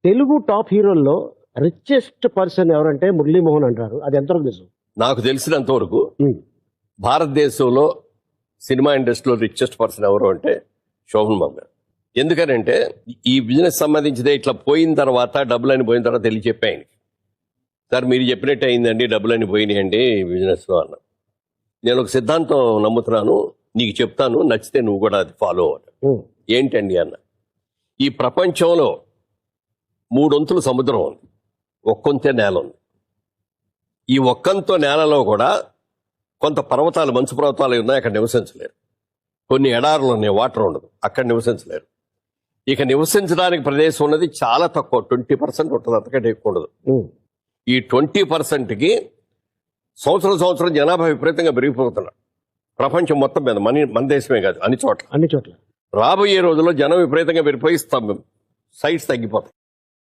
Telugu top హీరోల్లో richest person ఎవరంటే మురళీమోహన్ అంటారు. అది ఎంతవరకు నిజం? నాకు తెలిసినంత వరకు ఉమ్, భారతదేశంలో సినిమా ఇండస్ట్రీలో రిచెస్ట్ పర్సన్ ఎవరు అంటే శోభన్ బాబు గారు. ఎందుకనంటే ఈ బిజినెస్ సంబంధించిదే ఇట్లా పోయిన తర్వాత డబ్బులని పోయిన తర్వాత వెళ్ళి చెప్పాను, సార్ మీరు చెప్పినట్టు అయిందండి, డబ్బులని పోయినాయండి బిజినెస్లో అన్న. నేను ఒక సిద్ధాంతం నమ్ముతున్నాను, నీకు చెప్తాను, నచ్చితే నువ్వు కూడా అది ఫాలో అవ్వాలి. ఉమ్, ఏంటండి అన్న, ఈ ప్రపంచంలో 3 వంతులు సముద్రం ఉంది, ఒక్కొంతే నేల ఉంది. ఈ ఒక్కంతో నేలలో కూడా కొంత పర్వతాలు, మంచు పర్వతాలు ఉన్నాయి, అక్కడ నివసించలేరు. కొన్ని ఎడారులు ఉన్నాయి, వాటర్ ఉండదు, అక్కడ నివసించలేరు. ఇక నివసించడానికి ప్రదేశం ఉన్నది చాలా తక్కువ, 20% ఉంటుంది, అంతకంటే ఎక్కువ ఉండదు. ఉమ్, ఈ 20%కి సంవత్సరం జనాభా విపరీతంగా పెరిగిపోతున్నారు ప్రపంచం మొత్తం మీద, మన దేశమే కాదు, అన్ని చోట్ల. అన్ని చోట్ల. రాబోయే రోజుల్లో జనం విపరీతంగా పెరిగిపోయి సైట్స్ తగ్గిపోతాయి.